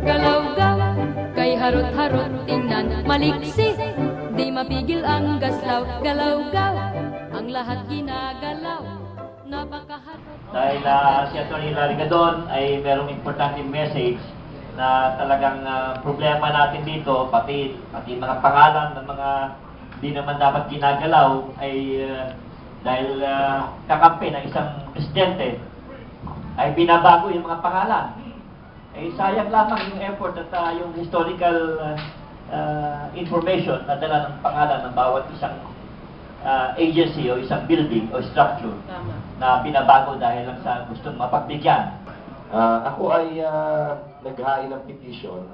Galaw-gaw, kay harot-harot tingnan, maliksi, di mapigil ang gaslaw. Galaw-gaw, ang lahat ginagalaw, napakaharot. Dahil si Atty. Larry Gadon ay merong importanteng message na talagang problema natin dito, pati mga pangalan ng mga di naman dapat ginagalaw ay dahil kakampi ng isang presidente ay binabago yung mga pangalan. Eh sayang lamang yung effort at yung historical information na dala ng pangalan ng bawat isang agency o isang building o structure na binabago dahil lang sa gustong mapagbigyan. Ako ay naghain ng petition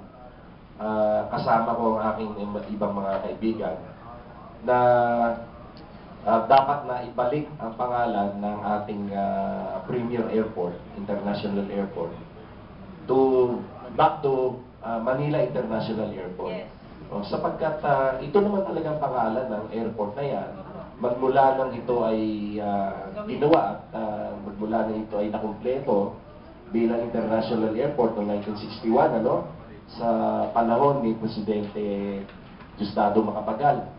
kasama ko ang aking ibang mga kaibigan na dapat na ibalik ang pangalan ng ating Premier Airport, International Airport, back to Manila International Airport. Yes. Sapagkat ito naman talagang pangalan ng airport na yan, magmula nang ito ay ginawa at magmula nang ito ay nakumpleto bilang International Airport noong 1961, sa panahon ni Presidente Diosdado Macapagal.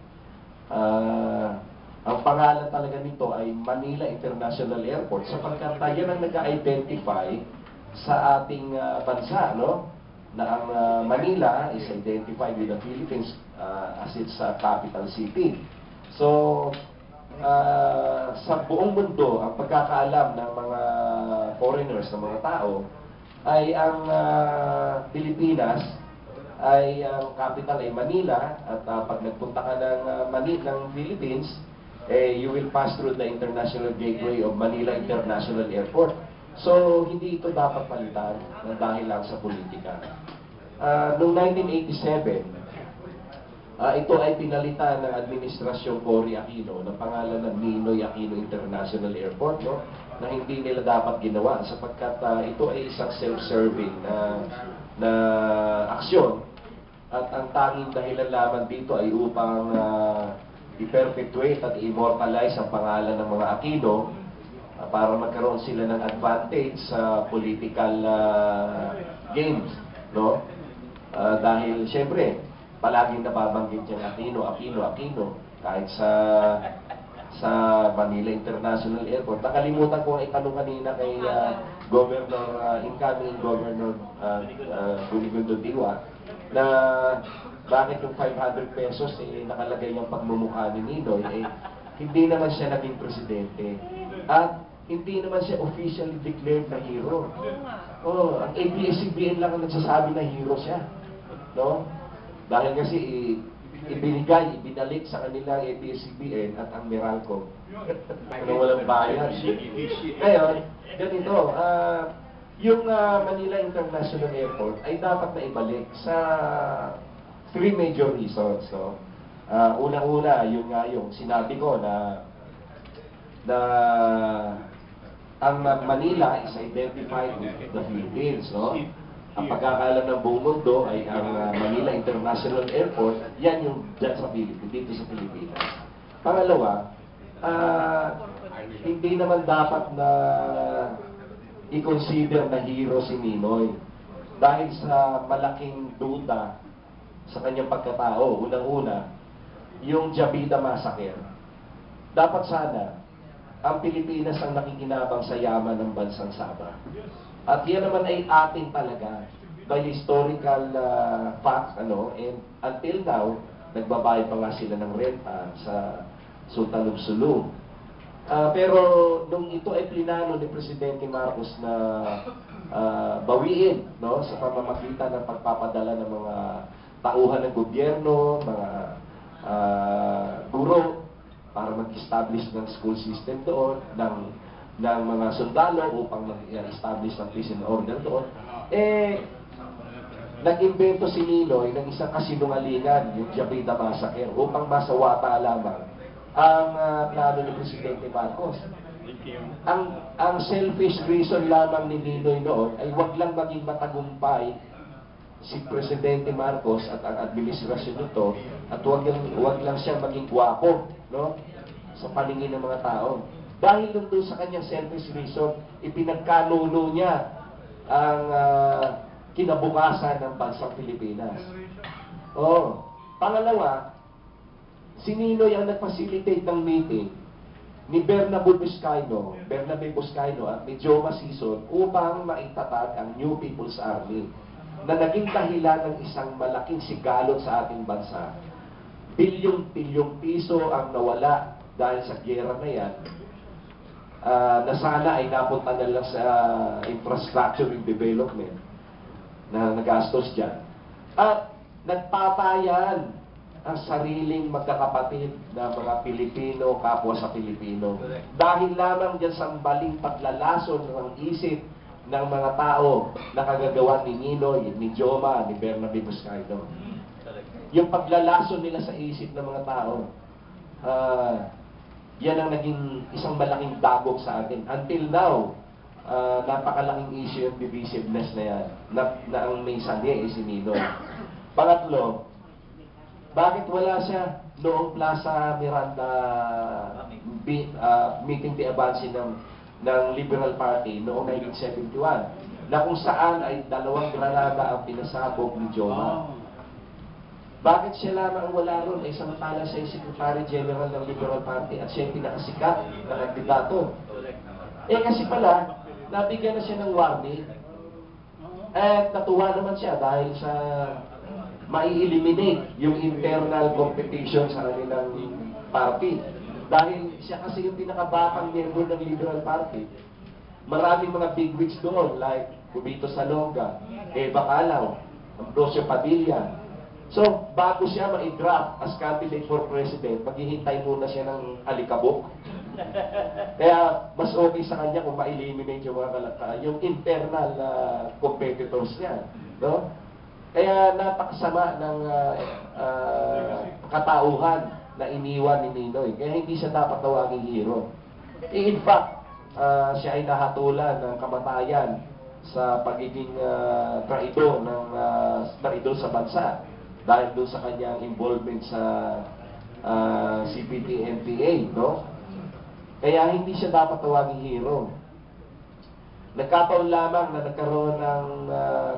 Ang pangalan talaga nito ay Manila International Airport sapagkat yan ang nag-identify sa ating bansa, na ang Manila is identified with the Philippines as its capital city. So, sa buong mundo, ang pagkakaalam ng mga foreigners, ng mga tao, ay ang Pilipinas ay ang capital ay Manila at pag nagpunta ka ng Philippines, you will pass through the international gateway of Manila International Airport. So, hindi ito dapat palitan dahil lang sa politika. Noong 1987, ito ay pinalitan ng Administrasyong Cory Aquino ng pangalan ng Ninoy Aquino International Airport, na hindi nila dapat ginawa sapagkat ito ay isang self-serving na aksyon at ang tanging dahilan lamang dito ay upang i-perpetuate at i-immortalize ang pangalan ng mga Aquino para magkaroon sila ng advantage sa political games, dahil siyempre palaging nababanggit yung Aquino, kahit sa Manila International Airport. Nakalimutan ko ang itanong kanina kay incoming Governor Bunigundo Diwa, na bakit yung 500 pesos nakalagay yung pagmumukha ni Ninoy, hindi naman siya naging presidente. At hindi naman siya officially declared na hero. Ang ABS-CBN lang ang nagsasabi na hero siya. Dahil kasi ibinalik sa kanila ang ABS-CBN at ang Meralco. Walang bayan. Ngayon, ganito, yung Manila International Airport ay dapat na ibalik sa 3 major reasons. Unang-una, yung sinabi ko na ang Manila is identified with the Philippines. Ang pagkakalam ng buong mundo ay ang Manila International Airport, yan yung dyan sa Philippines, dito sa Pilipinas. Pangalawa, hindi naman dapat na i-consider na hero si Ninoy dahil sa malaking duda sa kanyang pagkatao. Unang-una, yung Jabida Massacre. Dapat sana ang Pilipinas ang nakikinabang sa yaman ng bansang Sabah. At yan naman ay atin talaga by historical facts, and until now, nagbabayad pa nga sila ng renta sa Sultan of Sulu. Pero nung ito ay plinano ni Presidente Marcos na bawiin, sa pamamagitan ng pagpapadala ng mga tauhan ng gobyerno, mga guro, para mag-establish ng school system doon, ng mga sundalo upang mag-establish ng peace and order doon, nag-invento si Ninoy ng isang kasinungalingan, yung Jabida Massacre, upang masawata lamang ang plano ni Presidente Marcos. Ang selfish reason lamang ni Ninoy noon ay wag lang maging matagumpay si Presidente Marcos at ang administrasyon nito, at wag lang siyang maging gwapo, sa paningin ng mga tao. Dahil doon sa kanyang selfish reason, ipinagkanuno niya ang kinabukasan ng bansang Pilipinas. Oh. Pangalawa, si Ninoy ang nag-facilitate ng meeting ni Bernabe Buscaino at ni Joma Sison upang maitatag ang New People's Army na naging dahilan ng isang malaking sigalot sa ating bansa. Bilyong-bilyong piso ang nawala dahil sa gyera na yan, na sana ay napunta na lang sa infrastructure and development na nagastos dyan. At nagpatayan ang sariling magkakapatid na mga Pilipino, kapwa sa Pilipino. Dahil lamang dyan sa baling paglalason ng isip ng mga tao na kagagawa ni Ninoy, ni Joma, ni Bernabe Buscaino. Yung paglalason nila sa isip ng mga tao, yan ang naging isang malaking dagok sa atin. Until now, napakalaking issue yung divisiveness na yan, na ang may sandi si Ninoy. Pangatlo, bakit wala siya noong Plaza Miranda meeting de avance ng Liberal Party noong 1971, na kung saan ay 2 granada ang pinasabog ni Joma? Bakit siya lamang wala ron? Samantala siya yung Secretary General ng Liberal Party at siya yung pinakasikat na kandidato. Kasi pala, nabigyan na siya ng warning at natuwa naman siya dahil sa mai-eliminate yung internal competition sa kanilang party. Dahil siya kasi yung pinakabatang member ng Liberal Party. Maraming mga bigwigs doon like Cubito Salonga, Eva Calao, Ambrosio Padilla. So, bago siya ma-draft as candidate for president, maghihintay muna siya ng alikabok. Kaya mas okay sa kanya kung ma-eliminate yung mga yung internal competitors niya. No? Kaya napakasama ng katauhan na iniwan ni Ninoy. Kaya hindi siya dapat tawaging hero. In fact, siya ay nahatulan ng kamatayan sa pagiging traidor sa bansa dahil doon sa kanyang involvement sa CPT-NPA, no? Kaya hindi siya dapat tawaging hero. Nagkataon lamang na nagkaroon ng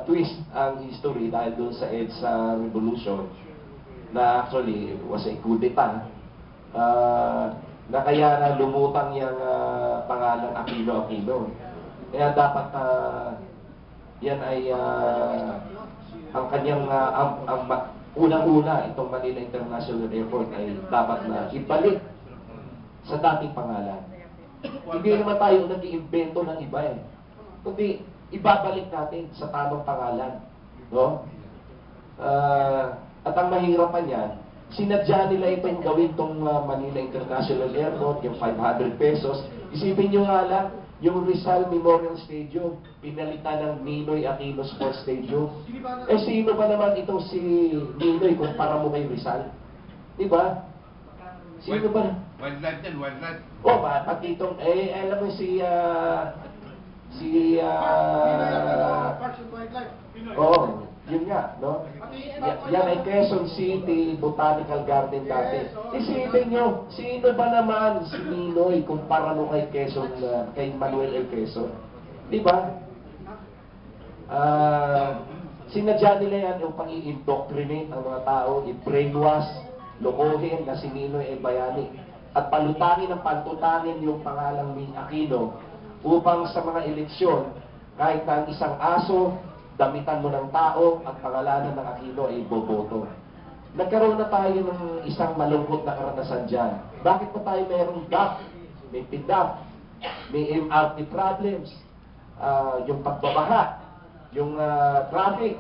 twist ang history dahil doon sa EDSA Revolution na actually was a coup d'etat na kaya na lumutang yung pangalang Aquino. Kaya dapat yan ay ang kanyang unang-una itong Manila International Airport ay dapat na ibalik sa dating pangalan. Hindi naman tayo nag-iimbento ng iba kundi ibabalik natin sa tamang pangalan. No? At ang mahirapan yan, sinadya nila itong gawin itong Manila International Airport, yung 500 pesos. Isipin nyo nga lang, yung Rizal Memorial Stadium, pinalitan ng Ninoy Aquino Sports Stadium. Sino ba naman itong si Ninoy kumpara mo kay Rizal? Diba? Sino ba? Wildlife yan, wildlife. Pati itong, alam mo yun nga, no? Yan ay Quezon City Botanical Garden dati. Isipin nyo, sino ba naman si Ninoy kumpara mo kay Quezon, kay Manuel L. Quezon? Di ba? Sinadya nila yan upang i-indoctrinate ang mga tao, i-brainwash, lokohin na si Ninoy ay bayani. At palutangin ng pantutangin yung pangalang Aquino upang sa mga eleksyon, kahit na ang isang aso, damitan mo ng tao at pangalanan ng Aquino ay boboto. Nagkaroon na tayo ng isang malungkot na karanasan dyan. Bakit pa tayo mayroong DAP, may PIDAP, may MRT problems, yung pagbabaha, yung traffic,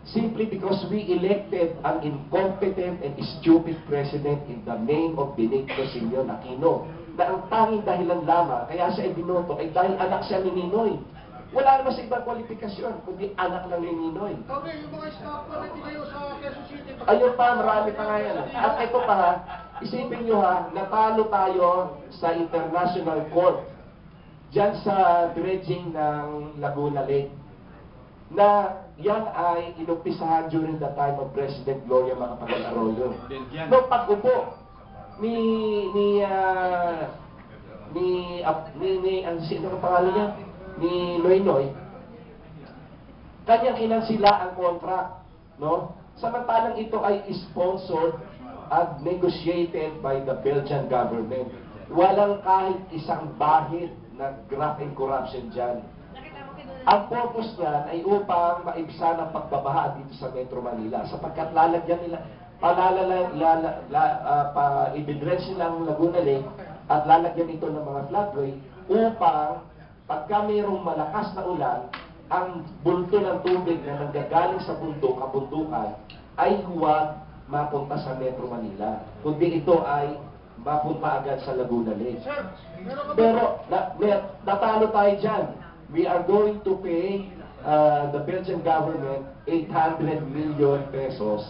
simply because we elected an incompetent and stupid president in the name of Benigno Simeon Aquino, na ang tanging dahilan lamang, kaya siya ay binoto, ay dahil anak siya ni Ninoy. Wala naman sa ibang kwalifikasyon, kundi anak lang ni Ninoy. Okay, yung mga staff pa rin kayo sa Quezon City. Ayun pa, marami pa nga yan. At ito pa ha, isipin nyo ha, natalo tayo sa International Court dyan sa dredging ng Laguna Lake, na yan ay inumpisahan during the time of President Gloria Macapagal Arroyo. Noong pag-upo ni ang sino ang pangalan niya? Ni Noynoy, kanyang kinansila ang contract, no? Samantalang ito ay sponsored at negotiated by the Belgian government. Walang kahit isang bahid na graft and corruption dyan. Ang purpose niyan ay upang maibsan ang pagbabaha dito sa Metro Manila sapagkat lalagyan nila, i-dredge nila ang Laguna Lake at lalagyan ito ng mga floodway upang pagka mayroong malakas na ulan, ang bulto ng tubig na nanggagaling sa bundok, kabundukan, ay huwag mapunta sa Metro Manila. Kundi ito ay mapunta agad sa Laguna Lake. Sir, Pero natalo tayo dyan. We are going to pay the Belgian government 800 million pesos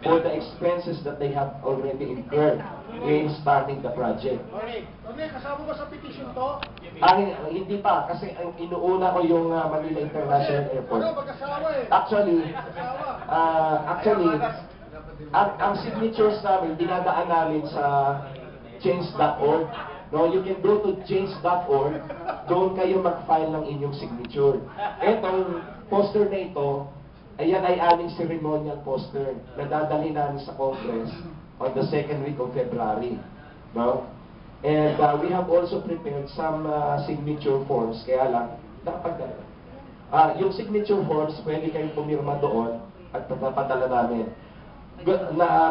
for the expenses that they have already incurred in starting the project. Tony, kasama ba sa petition to? Hindi pa, kasi ang inuuna ko yung Manila International Airport. Mag-asawa eh. Actually, ang signatures namin, dinadaan namin sa change.org. No, you can go to change.org, doon kayo mag-file ng inyong signature. Etong poster na ito, ayan ay aming ceremonial poster na dadalhin namin sa Congress on the second week of February. No? And we have also prepared some signature forms, kaya lang, nakapagdala. Yung signature forms, pwede kayong pumirma doon at papadala namin.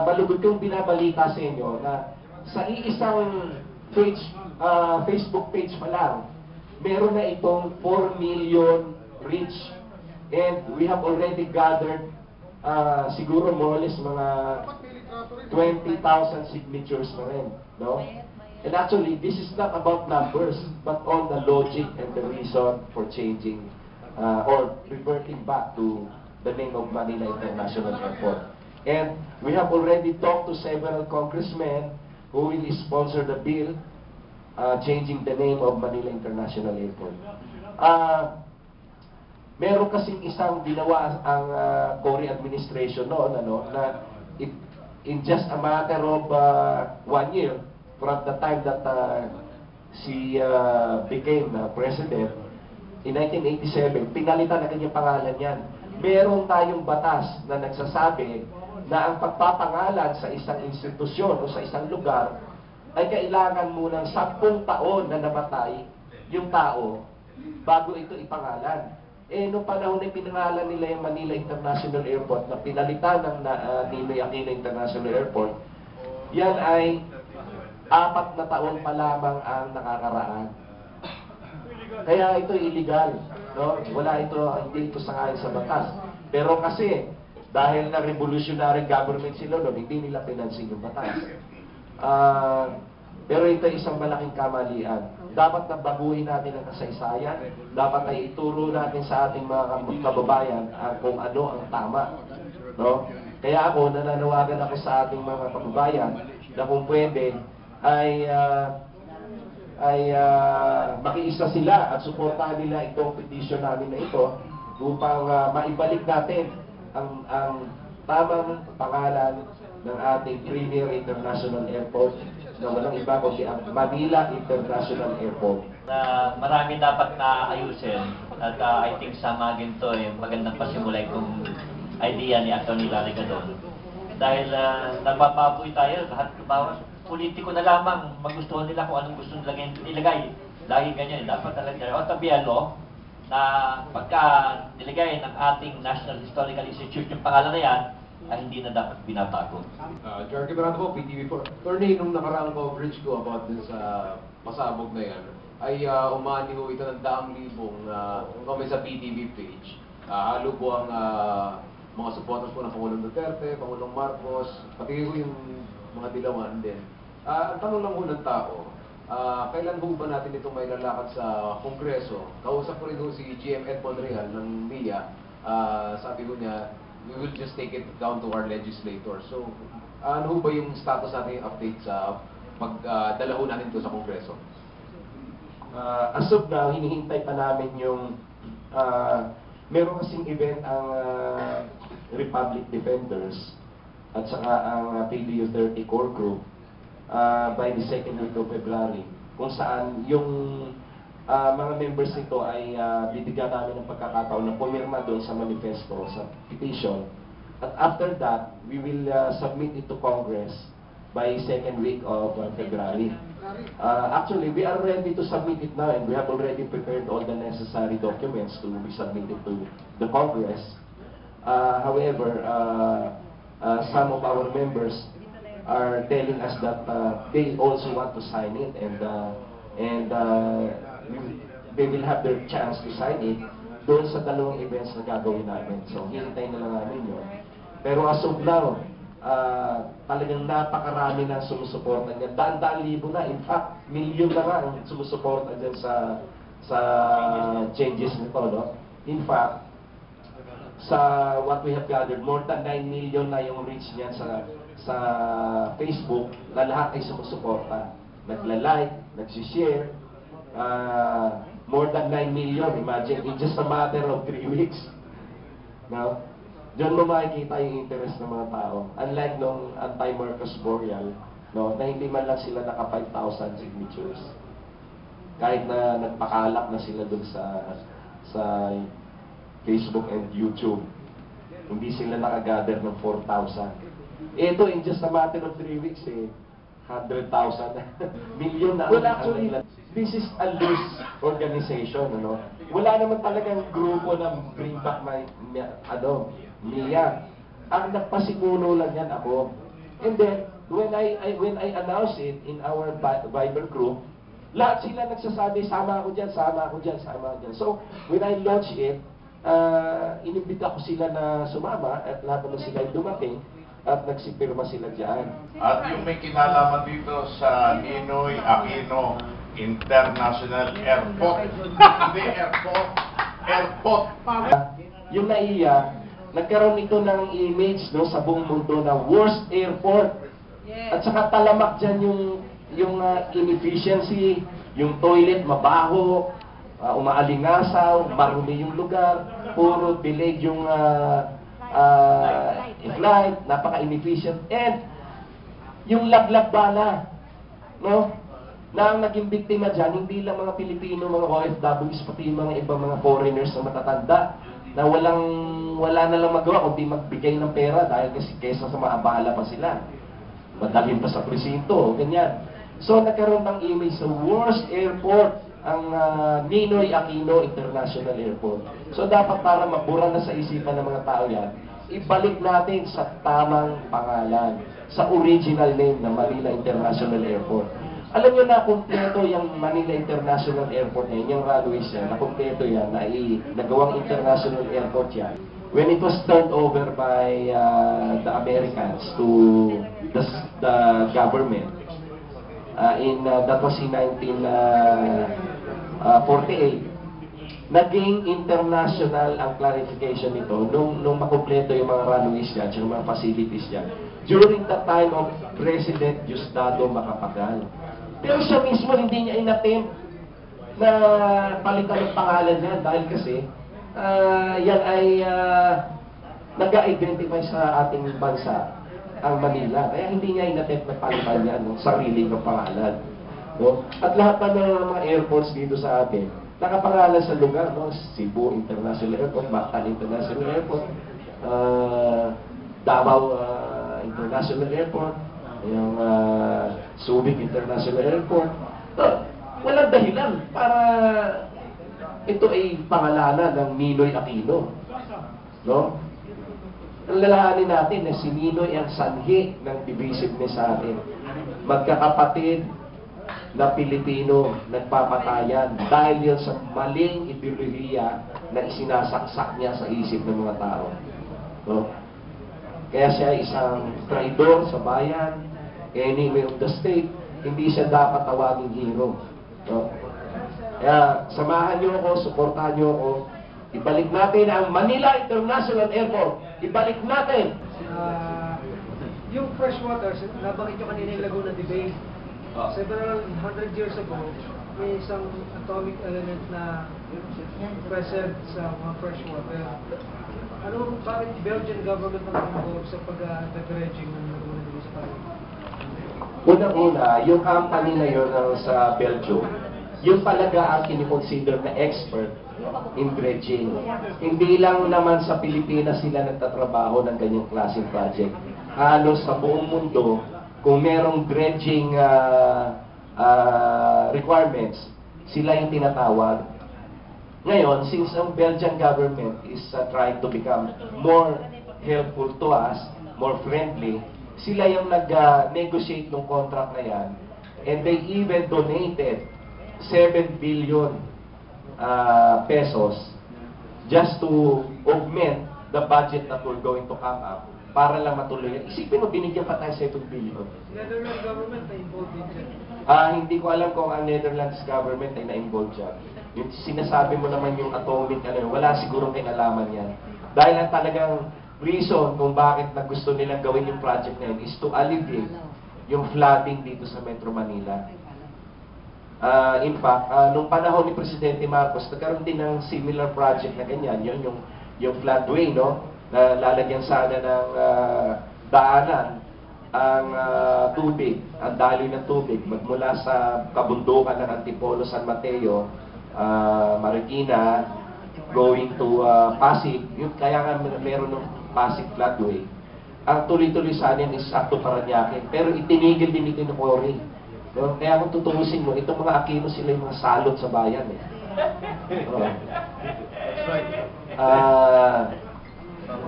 Malugod kong binabalita sa inyo na sa iisang page, Facebook page pa lang, meron na itong 4 million reach. And we have already gathered siguro more or less mga 20,000 signatures na rin. No? And actually, this is not about numbers, but on the logic and the reason for changing or reverting back to the name of Manila International Airport. And we have already talked to several congressmen who will sponsor the bill changing the name of Manila International Airport. Meron kasing isang ginawa ang Cory administration noon, na in just a matter of 1 year, from the time that she became president, in 1987, pinalitan na kanyang pangalan yan. Meron tayong batas na nagsasabi na ang pagpapangalan sa isang institusyon o sa isang lugar ay kailangan munang 10 taon na namatay yung tao bago ito ipangalan. Noong panahon na pinangalan nila yung Manila International Airport na pinalitan ng Ninoy Aquino International Airport, yan ay 4 na taon pa lamang ang nakakaraan. Kaya ito illegal. No? Hindi ito sangayon sa batas. Pero kasi, dahil na revolutionary government sila noon, hindi nila pinansin yung batas. Pero ito isang malaking kamalian. Dapat na baguhin natin ang kasaysayan. Dapat ay ituro natin sa ating mga kababayan kung ano ang tama. No? Kaya ako, nananawagan ako sa ating mga kababayan na kung pwede ay makiisa sila at suportahan nila itong petition namin na ito upang maibalik natin ang tamang pangalan ng ating premier international airport na walang iba kundi ang Manila International Airport. Marami dapat na ayusin at I think sa mga ganito magandang pasimula itong idea ni Atty. Larry Gadon. Dahil nagpapaboy tayo, lahat bawat politiko na lamang magustuhan nila kung anong gusto nilang ilagay. Dahil ganyan, dapat talaga o tabihan law na pagka nilagay ng ating National Historical Institute yung pangalan na yan, ay hindi na dapat binabago. Jorge Berardo po, PTV4. Attorney, nung nakaraang coverage ko about dun sa pasabog na yan, ay umani ho ito ng 100,000 comment sa PTV page. Halo po ang mga supporters po ng Pangulong Duterte, Pangulong Marcos, pati ho yung mga dilawan din. Ang tanong lang ho ng tao, kailan ho ba natin itong may lalakad sa Kongreso? Kausap ko rin ho si GM Edmond Real ng NIA. Sabi ko niya, we will just take it down to our legislator. So, ano ho ba yung status natin update sa pagdala ho natin ito sa Kongreso? As of now, hinihintay pa namin yung meron kasing event ang Republic Defenders at saka ang PDU 30 Core Group by the second week of February, kung saan yung mga members nito ay bibigyan namin ng pagkakataon na pumirma doon sa manifesto, sa petition. At after that, we will submit it to Congress by second week of February. Actually, we are ready to submit it now, and we have already prepared all the necessary documents to be submitted to the Congress. However, some of our members are telling us that they also want to sign it, and they will have their chance to sign it doon sa dalawang events na gagawin namin. So, hintayin na lang namin yun. Pero as of now, talagang napakarami na sumusuporta niya. Daan-daan libo na. In fact, milyon na nga ang sumusuporta dyan sa changes nito. No? In fact, sa what we have gathered, more than 9 million na yung reach niya sa Facebook na lahat ay sumusuporta. Nagla-like, nagsishare, more than 9 million. Imagine, in just a matter of 3 weeks. No? Diyan mo makikita yung interest ng mga tao. Unlike nung anti-Marcos Boreal, no, na hindi man lang sila naka 5,000 signatures. Kahit na nagpakalap na sila dun sa Facebook and YouTube. Hindi sila nakagather ng 4,000. Ito, in just a matter of 3 weeks, 100,000. Million na. Well, actually, this is a loose organization, ano? Wala naman talagang grupo na bring back Mia. Ang nagpasigulo lang yan ako. And then, when I announced it in our Viber group, lahat sila nagsasabi, sama ako dyan, sama ako dyan, sama ako dyan. So, when I launched it, inimbita ko sila na sumama at lahat naman sila dumating at nagsipirma sila dyan. At yung may kinalaman dito sa Ninoy Aquino International Airport. Hindi airport. Airport. Yung NAIA, nagkaroon ito ng image, no, sa buong mundo na worst airport. At saka talamak dyan yung inefficiency, yung toilet mabaho, umaalingasaw, marumi yung lugar, puro delayed yung flight, napaka-inefficient, and yung laglag bala, no? Na ang naging biktima dyan, hindi lang mga Pilipino, mga OFWs, pati yung mga ibang mga foreigners na matatanda, na wala na lang magawa kundi magbigay ng pera dahil kasi kesa sa maabala pa sila. Madalhin pa sa presinto, ganyan. So nagkaroon ng image sa worst airport, ang Ninoy Aquino International Airport. So dapat para mabura na sa isipan ng mga tao yan, ibalik natin sa tamang pangalan, sa original name na Manila International Airport. Alam nyo na, kumpleto yung Manila International Airport na yung runways yan, na kumpleto yan, na nagawang international airport yan. When it was turned over by the Americans to the government, that was in 1948, naging international ang clarification nito nung makumpleto yung mga runways yan, yung mga facilities yan, during the time of President Diosdado Macapagal. Pero siya mismo hindi niya inattempt na palitan ng pangalan niya dahil kasi yan ay nag-identify sa ating bansa, ang Manila. Kaya hindi niya inattempt na palitan niya ng sarili ng pangalan. No? At lahat ng mga airports dito sa atin, nakapangalan sa lugar, no? Cebu International Airport, Mactan International Airport, Davao International Airport, yung Subic International Airport. Walang dahilan para ito ay pangalanan ng Ninoy Aquino. No? Ang lalahanin natin na si Ninoy ang sanhi ng divisiveness sa atin. Magkakapatid na Pilipino nagpapatayan dahil yun sa maling ideolohiya na isinasaksak niya sa isip ng mga tao. No? Kaya siya isang traidor sa bayan, enemy of the state, hindi siya dapat tawaging hero. No? Kaya samahan niyo ako, suportahan niyo ako, ibalik natin ang Manila International Airport. Ibalik natin! Yung freshwater, nabanggit nyo kanina yung Laguna de Bay. Several 100 years ago, may isang atomic element na present sa mga freshwater. Ano, bakit Belgian government ang involved sa pag-dredging ng Laguna de Bay sa Paris? Unang-una, yung company na yun sa Belgium, yung talaga ang kinikonsider na expert in dredging. Hindi lang naman sa Pilipinas sila nagtatrabaho ng ganyang klaseng project. Halos sa buong mundo, kung merong dredging requirements, sila yung tinatawag. Ngayon, since ang Belgian government is trying to become more helpful to us, more friendly, sila yung nag-negotiate ng contract na yan, and they even donated 7 billion pesos just to augment the budget that we're going to come up para lang matuloy. Isipin mo, binigyan pa tayo 7 billion. Netherlands government na involved din dyan. Hindi ko alam kung ang Netherlands government ay na-involved dyan. Yung sinasabi mo naman yung atomic, wala sigurong kinalaman yan. Dahil ang talagang reason kung bakit na gusto nilang gawin yung project na yun is to alleviate yung flooding dito sa Metro Manila. In fact, nung panahon ni Presidente Marcos, nagkaroon din ng similar project na ganyan, yung floodway, no? Na lalagyan sana ng daanan ang tubig, ang daloy ng tubig, magmula sa kabundukan ng Antipolo, San Mateo, Marikina, going to Pasig. Yun, kaya nga meron ng Pasig floodway. Ang tuloy-tuloy sana is up to Parañaque, pero itinigil din ito ng Cory. No? Kaya kung tutuusin mo, itong mga Aquino sila yung mga salot sa bayan.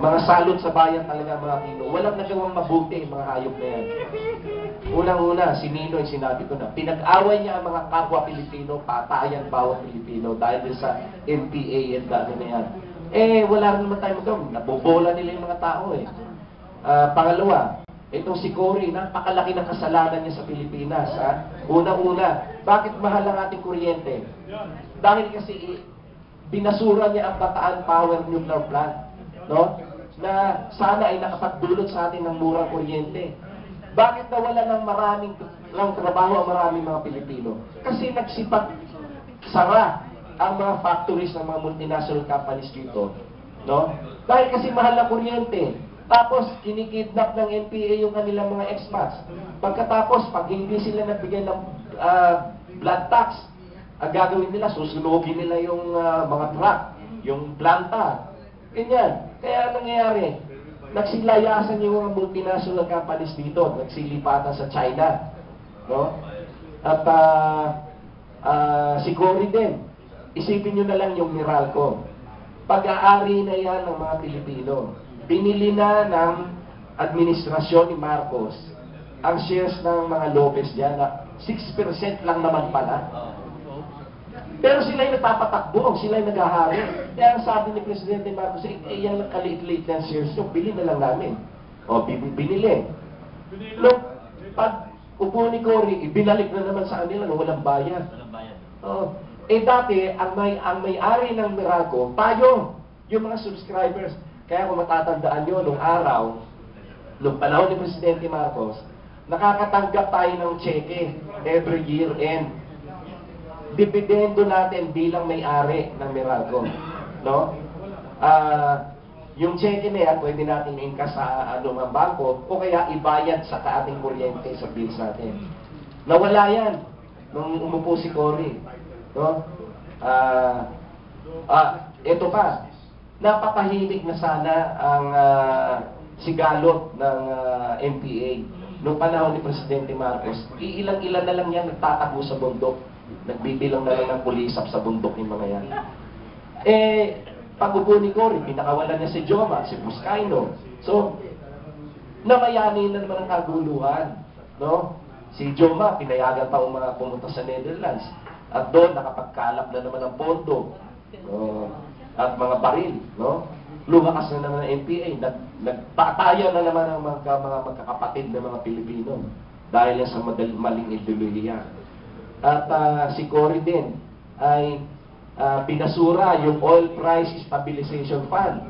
Mga salot sa bayan talaga mga Aquino. Walang nagawang mabuti mga hayop na yan. Unang-una, si Ninoy, sinabi ko na, pinag-away niya ang mga kapwa Pilipino, patayan bawat Pilipino dahil sa NPA and gano'n na yan. Wala rin naman tayo magawin. Nabobola nila yung mga tao Pangalawa, itong si Cory, napakalaki ng kasalanan niya sa Pilipinas. Unang-una, bakit mahal ang ating kuryente? Dahil kasi binasura niya ang Bataan Power Nuclear Plant, no? Na sana ay nakapagdulot sa atin ng murang kuryente. Bakit nawala ng maraming trabaho ang maraming mga Pilipino? Kasi nagsipag sara ang mga factories ng mga multinational companies dito, no? Dahil kasi mahal na kuryente. Tapos, kinikidnap ng NPA yung kanilang mga expats. Pagkatapos, pag hindi sila nagbigay ng blood tax, ang gagawin nila, susunugin nila yung mga truck, yung planta. Ganyan. Kaya nangyayari, nagsilayasan yung mga multinational companies dito, nagsilipatan sa China. No? At si Cory din, isipin nyo na lang yung Meralco. Pag-aari na yan ng mga Pilipino. Binili na ng administrasyon ni Marcos ang shares ng mga Lopez dyan na 6% lang naman pala. Pero sila yung nagpapatakbo, sila yung naghahari. Kaya ang sabi ni Presidente Marcos, yan ang kaliit-liit ng shares nyo, bili na lang namin. Binili. Look, pag upo ni Cory, ibinalik na naman sa kanila, walang bayad. Dati, ang may-ari ng Meralco, tayo, yung mga subscribers. Kaya kung matatandaan nyo, nung araw, nung panahon ni Presidente Marcos, nakakatanggap tayo ng cheque every year end. Dividendo natin bilang may-ari ng Meralco. No? Yung cheque na yan, pwede natin i-inkas sa mga bangko o kaya ibayad sa ating kuryente sa bills natin. Nawala yan nung umupo si Cory. No? Ito pa, napapahimik na sana ang sigalot ng NPA. Noong panahon ni Presidente Marcos, ilang-ilan na lang yan nagtatakbo sa bundok. Nagbibilang na lang ng pulisap sa bundok yung mga yan. Pag-upo ni Cory, pinakawalan niya si Joma, si Buscaino. So, namayani na naman ang kaguluhan. No? Si Joma, pinayagan pa ang mga pumunta sa Netherlands. At doon, nakapagkalap na naman ang pondo. At mga baril, no? Lumakas na naman ang NPA, nagpatayan na naman ang mga magkakapatid na mga Pilipino dahil yan sa maling ideolohiya. At si Cory din ay pinasura yung Oil Price Stabilization Fund.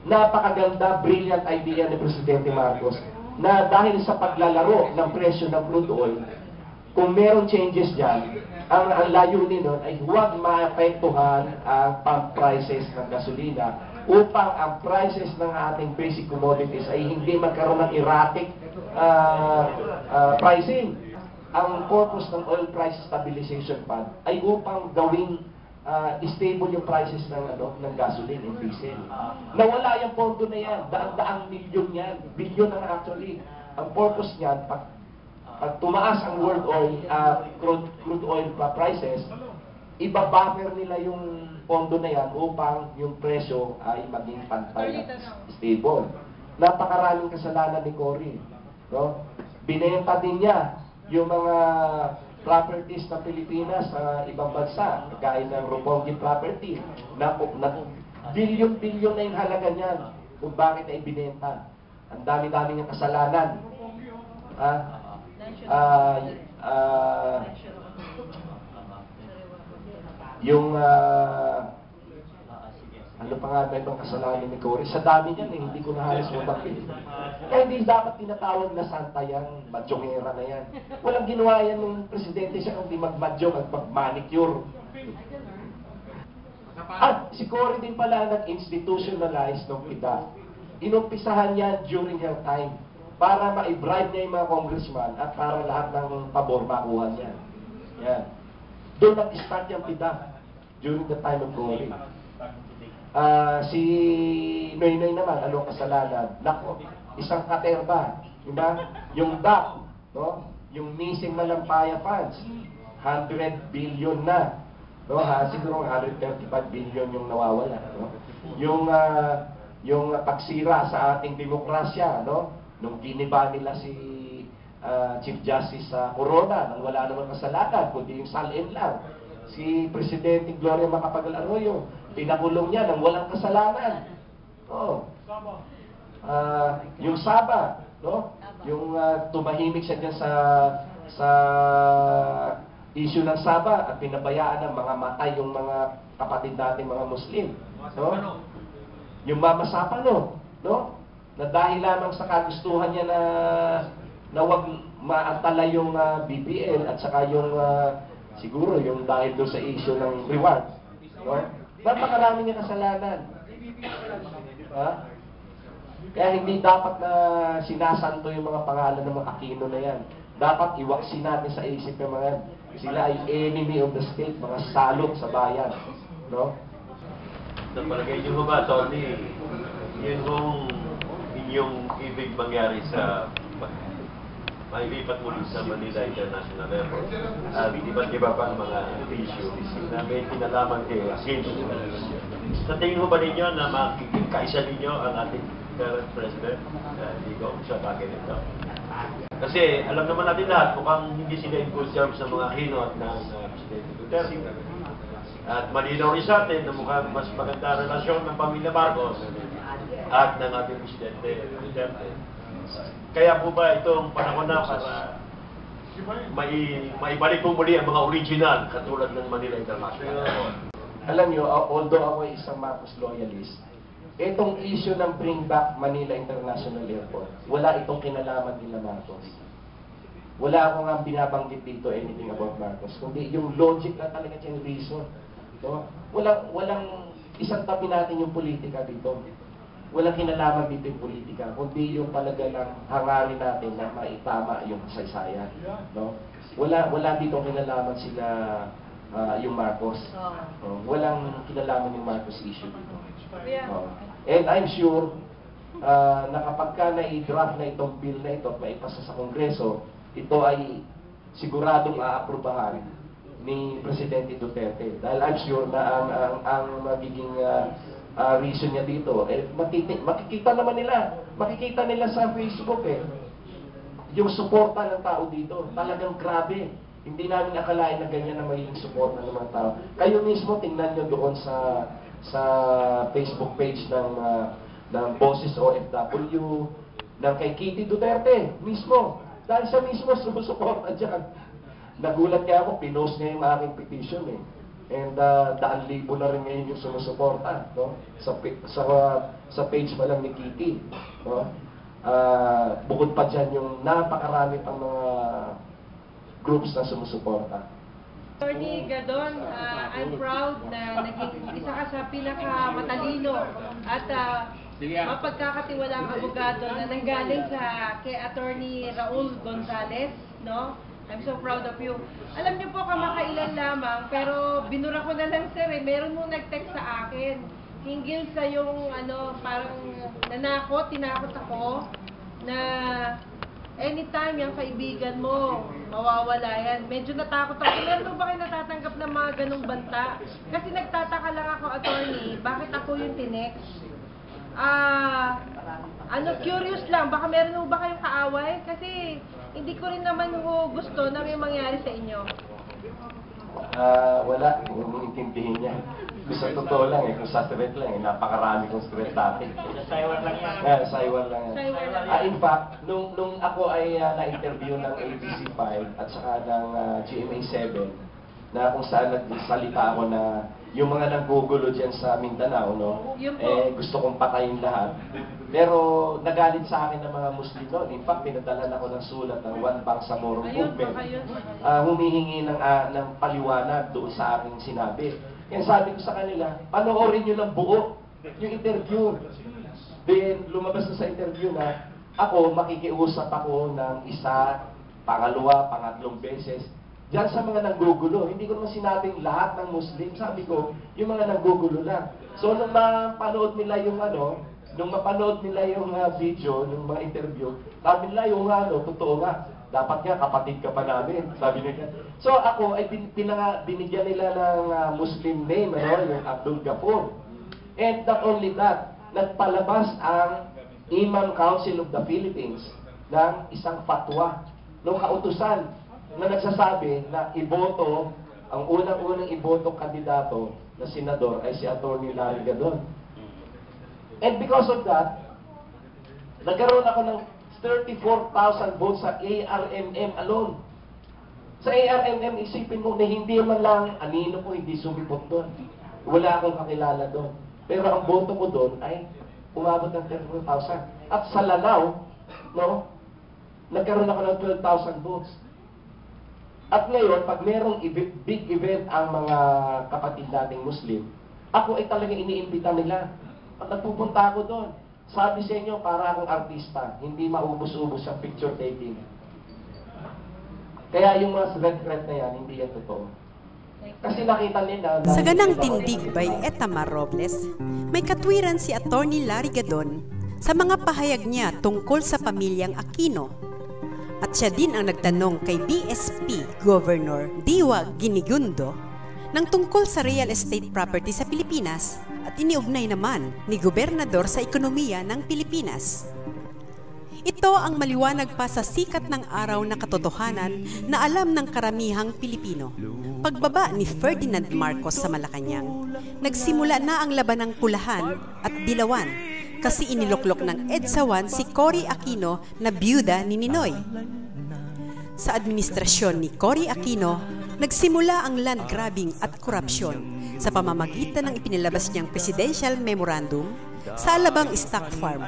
Napakaganda, brilliant idea ni Presidente Marcos na dahil sa paglalaro ng presyo ng crude oil, kung meron changes dyan, ang layunin nun ay huwag maapektuhan ang pump prices ng gasolina upang ang prices ng ating basic commodities ay hindi magkaroon ng erratic pricing. Ang purpose ng Oil Price Stabilization Fund ay upang gawing stable yung prices ng gasoline and diesel. Nawala yung pondo na yan, daang milyon yan, bilyon na actually. Ang purpose niyan, pag tumaas ang world oil, crude oil prices, ibabuffer nila yung pondo na yan upang yung presyo ay maging pantay at stable. Napakaraming kasalanan ni Cory. No? Binenta din niya yung mga properties ng Pilipinas sa ibang bansa, gaya ng Roppongi property, na bilyon-bilyon na yung halaga niyan kung bakit ay binenta. Ang dami-dami ng kasalanan. Ano pa nga ba ibang kasalanan ni Cory? Sa dami niyan, hindi ko na halos mabangkit. Kaya hindi dapat tinatawag na santa yan, madyongera na yan. Walang ginawa yan ng presidente siya kundi mag-madyong at mag-manicure. Si Cory din pala nag-institutionalize ng PIDA. Inumpisahan yan during her time para ma-bribe niya yung mga congressman at para lahat ng pabor makuha niya. Yan. Doon nag-start yung PIDA during the time of Cory. Si Noynoy naman, anong kasalanan? Nako, isang katerba, diba? Yung DAP, no? Yung missing Malampaya funds, 100 billion na. No? Siguro 135 billion yung nawawala. No? Yung pagsira sa ating demokrasya, no? Nung giniba nila si Chief Justice Corona, nang wala naman kasalanan, kundi yung salin lang. Si Presidente Gloria Macapagal-Arroyo, pinakulong niya nang walang kasalanan. Oh. Yung Saba, no? Yung tumahimik siya dyan sa issue ng Saba at pinabayaan ng mga matay yung mga kapatid natin mga Muslim. No? Yung Mama Sapano, no? Na dahil lamang sa kagustuhan niya na wag maantala yung BBL at saka yung siguro yung dahil doon sa issue ng reward. No? Napakarami niya kasalanan. Kaya hindi dapat na sinasanto yung mga pangalan ng mga Aquino na yan. Dapat iwaksin natin sa isip ng mga sila ay enemy of the state, mga salot sa bayan. No? Sa palagay niyo ba, Tony, yun kung inyong ibig mangyari sa mailipat muli sa Manila International Airport. Iba't-iba pa ang mga issues na may kinalaman kay Aquino. Sa tingin mo ba ninyo na makikaisa ninyo ang ating current President, Digo, sa bagay nito? Kasi alam naman natin lahat, mukhang hindi sila in good terms ng mga Aquino at ng Presidente Duterte. At malinaw rin sa atin na mukhang mas maganda relasyon ng pamilya Marcos at ng ating Presidente Duterte. Kaya po ba itong panahon na para maibalik po muli ang mga original katulad ng Manila International Airport? Alam nyo, although ako ay isang Marcos loyalist, itong issue ng bring back Manila International Airport, wala itong kinalaman nila Marcos. Wala akong nga binabanggit dito anything about Marcos, kundi yung logic na talaga yung reason. No? Walang isang tabi natin yung politika dito. Walang kinalaman dito yung politika, kundi yung palagalang hangarin natin na maitama yung kasaysayan. No? Wala dito kinalaman sila yung Marcos. Walang kinalaman yung Marcos issue dito. And I'm sure na kapag ka na-draft na itong bill na ito at maipasa sa Kongreso, ito ay siguradong aaprubahan ni Presidente Duterte. Dahil I'm sure na ang magiging reason niya dito, makikita nila sa Facebook yung suporta ng tao dito. Talagang grabe. Hindi namin akalain na ganyan na magiging suporta ng mga tao. Kayo mismo, tingnan nyo doon sa Facebook page ng Boses OFW, ng kay Kitty Duterte mismo. Dahil siya mismo sumusuporta dyan. Nagulat kaya ako, pinost niya yung aking petition And 100,000 na rin ngayon yung sumusuporta, no? Sa page pa lang ni Kitty, no? Bukod pa dyan yung napakarami pang mga groups na sumusuporta. Attorney Gadon, I'm proud na naging isa ka sa pinakamatalino at mapagkakatiwalaang abogado na nanggaling kay Attorney Raul Gonzales, no? I'm so proud of you. Alam niyo po, kamakailan lamang, pero binura ko na lang, sir, meron mong nag-text sa akin hinggil sa yung parang tinakot ako na anytime yung kaibigan mo, mawawala yan. Medyo natakot ako. Meron ba kayo natatanggap ng mga ganong banta? Kasi nagtataka lang ako, attorney, bakit ako yung tinext? Curious lang, baka meron ba kayong kaaway? Kasi hindi ko rin naman gusto na may mangyari sa inyo. Wala, umiintindihin niya. Kung sa totoo lang kung sa threat lang napakarami kong threat dati. Saiwan lang yan. Saiwan lang yan. In fact, nung ako ay na-interview ng ABC5 at saka ng GMA7, na kung saan nagsalita ako na yung mga nanggugulo dyan sa Mindanao, no? Gusto kong patayin lahat. Pero nagalit sa akin ng mga Muslim noon. In fact, pinadalan ako ng sulat ng One Bangsamoro Movement. Humihingi ng paliwanag doon sa aking sinabi. Kaya sabi ko sa kanila, panoorin nyo ng buo yung interview. Then, lumabas na sa interview na ako, makikiusap ako ng isa, pangalawa, pangatlong beses. Diyan sa mga nanggugulo. Hindi ko naman sinabing lahat ng Muslim. Sabi ko, yung mga nanggugulo lang. So, nung mapanood nila yung video, nung mga interview, sabi nila yung totoo nga. Dapat nga, kapatid ka pa namin. Sabi nila. So ako ay binigyan nila ng Muslim name, yung Abdul Gafur. And not only that, nagpalabas ang Imam Council of the Philippines ng isang fatwa ng kautusan na nagsasabi na iboto, ang unang-unang ibotong kandidato na senador ay si Attorney Larry Gadon. And because of that, nagkaroon ako ng 34,000 votes sa ARMM alone. Sa ARMM, isipin mo na hindi man lang anino ko hindi sumipot doon. Wala akong kakilala doon. Pero ang boto ko doon ay umabot ng 34,000. At sa Lanao, no, nagkaroon ako ng 12,000 votes. At ngayon, pag merong big event ang mga kapatid nating Muslim, ako ay talaga iniimbita nila. At nagpupunta ako doon. Sabi sa inyo, para akong artista, hindi maubos-ubos sa picture taking. Kaya yung mga threat na yan, hindi yan totoo. Kasi nakita nila... Sa ganang tindig by Etamar Robles, may katwiran si Attorney Larry Gadon sa mga pahayag niya tungkol sa pamilyang Aquino. At siya din ang nagtanong kay BSP Governor Diwa Ginigundo ng tungkol sa real estate property sa Pilipinas at iniugnay naman ni Gobernador sa ekonomiya ng Pilipinas. Ito ang maliwanag pa sa sikat ng araw na katotohanan na alam ng karamihang Pilipino. Pagbaba ni Ferdinand Marcos sa Malacanang, nagsimula na ang labanang Pulahan at Dilawan kasi iniluklok ng EDSA 1 si Cory Aquino na byuda ni Ninoy. Sa administrasyon ni Cory Aquino, nagsimula ang land grabbing at korupsyon sa pamamagitan ng ipinilabas niyang Presidential Memorandum sa Alabang Stock Farm.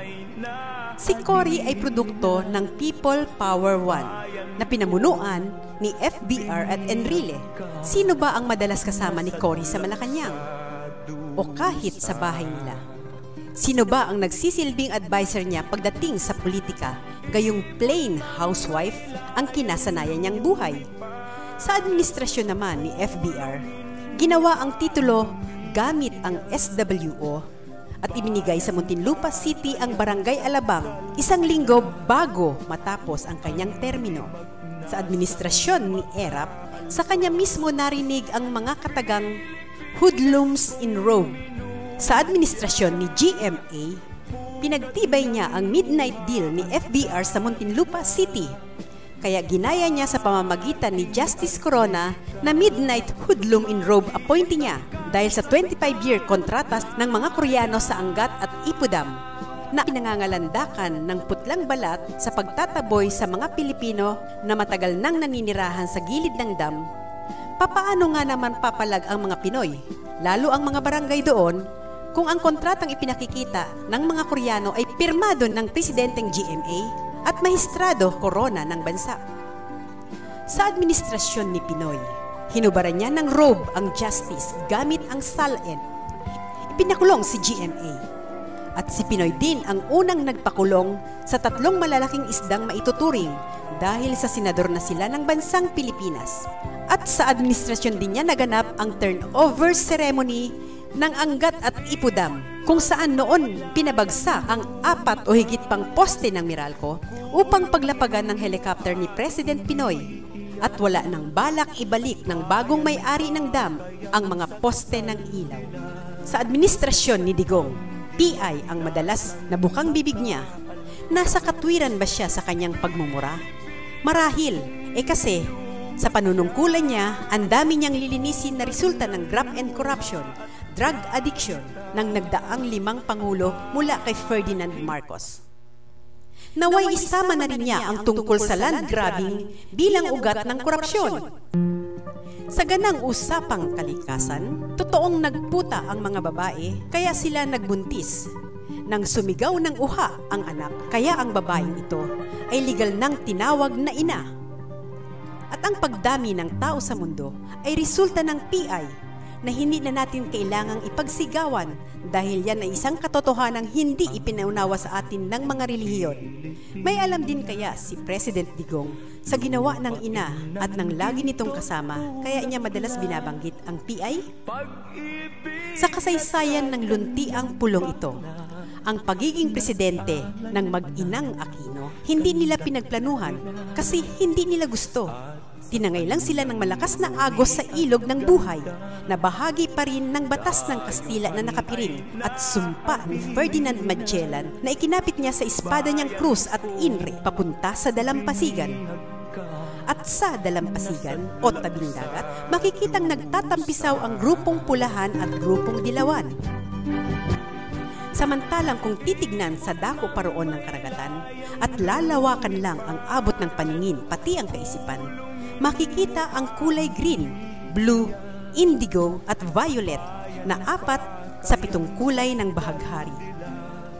Si Cory ay produkto ng People Power One na pinamunuan ni FBR at Enrile. Sino ba ang madalas kasama ni Cory sa Malacanang? O kahit sa bahay nila? Sino ba ang nagsisilbing advisor niya pagdating sa politika, gayong plain housewife ang kinasanayan niyang buhay? Sa administrasyon naman ni FBR, ginawa ang titulo gamit ang SWO at ibinigay sa Muntinlupa City ang Barangay Alabang 1 linggo bago matapos ang kanyang termino. Sa administrasyon ni ERAP, sa kanya mismo narinig ang mga katagang hoodlums in robe. Sa administrasyon ni GMA, pinagtibay niya ang midnight deal ni FBR sa Muntinlupa City. Kaya ginaya niya sa pamamagitan ni Justice Corona na midnight hoodlum in robe appointee niya dahil sa 25-year kontratas ng mga Koreano sa Angat at Ipudam na pinangangalandakan ng putlang balat sa pagtataboy sa mga Pilipino na matagal nang naninirahan sa gilid ng dam. Papaano nga naman papalag ang mga Pinoy, lalo ang mga barangay doon, kung ang kontratang ipinakikita ng mga Koreano ay pirmado ng presidenteng GMA at mahistrado Corona ng bansa? Sa administrasyon ni Pinoy, Hinubaran niya ng robe ang justice gamit ang SALN. Ipinakulong si GMA. At si Pinoy din ang unang nagpakulong sa 3 malalaking isdang maituturing dahil sa senador na sila ng bansang Pilipinas. At sa administrasyon din niya naganap ang turnover ceremony ng Angat at Ipudam, kung saan noon pinabagsa ang 4 o higit pang poste ng Meralco upang paglapagan ng helicopter ni President Pinoy. At wala nang balak ibalik ng bagong may-ari ng dam ang mga poste ng ilaw. Sa administrasyon ni Digong, PI ang madalas na bukang bibig niya. Nasa katwiran ba siya sa kanyang pagmumura? Marahil, kasi sa panunungkulan niya, ang dami niyang lilinisin na resulta ng graft and corruption, drug addiction ng nagdaang 5 pangulo mula kay Ferdinand Marcos. Naway isama na rin niya ang tungkol sa land grabbing bilang ugat ng korupsyon. Sa ganang usapang kalikasan, totoong nagputa ang mga babae kaya sila nagbuntis. Nang sumigaw ng uha ang anak, kaya ang babaeng ito ay legal nang tinawag na ina. At ang pagdami ng tao sa mundo ay resulta ng PI na hindi na natin kailangang ipagsigawan dahil yan ay isang katotohanang hindi ipinaunawa sa atin ng mga relihiyon. May alam din kaya si President Digong sa ginawa ng ina at ng lagi nitong kasama kaya niya madalas binabanggit ang PI? Sa kasaysayan ng luntiang pulong ito, ang pagiging presidente ng mag-inang Aquino, hindi nila pinagplanuhan kasi hindi nila gusto. Tinangay lang sila ng malakas na agos sa ilog ng buhay na bahagi pa rin ng batas ng Kastila na nakapiring at sumpa ni Ferdinand Magellan na ikinapit niya sa espada niyang krus at inre papunta sa dalampasigan. At sa dalampasigan o tabing dagat, makikitang nagtatampisaw ang grupong pulahan at grupong dilawan. Samantalang kung titignan sa dako paroon ng karagatan at lalawakan lang ang abot ng paningin pati ang kaisipan, makikita ang kulay green, blue, indigo at violet na 4 sa 7 kulay ng bahaghari.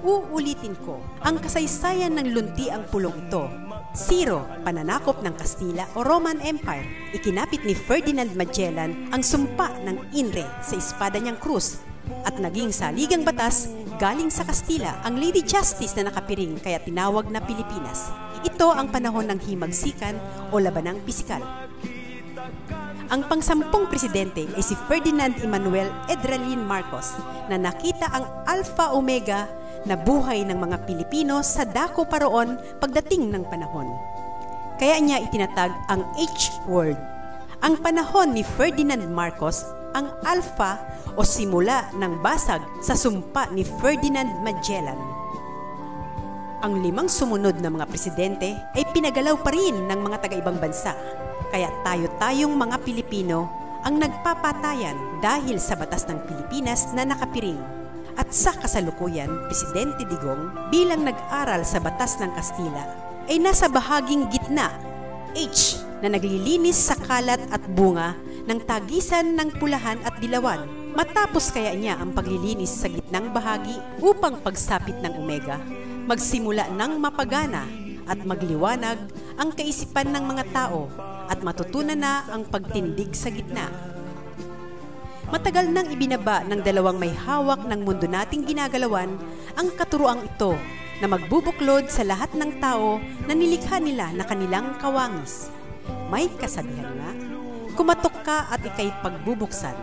Uulitin ko, ang kasaysayan ng luntiang pulong ito, 0, pananakop ng Kastila o Roman Empire. Ikinapit ni Ferdinand Magellan ang sumpa ng inre sa espada niyang krus at naging saligang batas galing sa Kastila ang Lady Justice na nakapiring kaya tinawag na Pilipinas. Ito ang panahon ng himagsikan o labanang pisikal. Ang pang-10 presidente ay si Ferdinand Emmanuel Edralin Marcos na nakita ang alpha omega na buhay ng mga Pilipino sa dako paroon pagdating ng panahon. Kaya niya itinatag ang H-word. Ang panahon ni Ferdinand Marcos ang alpha o simula ng basag sa sumpa ni Ferdinand Magellan. Ang 5 sumunod na mga presidente ay pinagalaw pa rin ng mga taga-ibang bansa. Kaya tayo-tayong mga Pilipino ang nagpapatayan dahil sa batas ng Pilipinas na nakapiring. At sa kasalukuyan, Presidente Digong bilang nag-aral sa batas ng Kastila ay nasa bahaging gitna, H, na naglilinis sa kalat at bunga ng tagisan ng pulahan at dilawan. Matapos kaya niya ang paglilinis sa gitnang bahagi upang pagsapit ng omega, magsimula ng mapagana at magliwanag ang kaisipan ng mga tao at matutunan na ang pagtindig sa gitna. Matagal nang ibinaba ng 2 may hawak ng mundo nating ginagalawan ang katuroang ito na magbubuklod sa lahat ng tao na nilikha nila na kanilang kawangis. May kasabihan nga, kumatok ka at ikay pagbubuksan.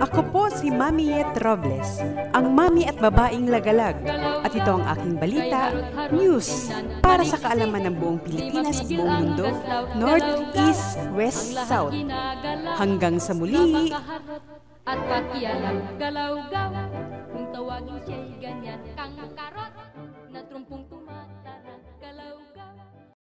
Ako po si Mami Yet Robles, ang mami at babaeng lagalag. At ito ang aking balita, news, para sa kaalaman ng buong Pilipinas at buong mundo, North, East, West, South. Hanggang sa muli! At pakialam, galaw-gaw, kung tawagin siya'y ganyan, kang karot.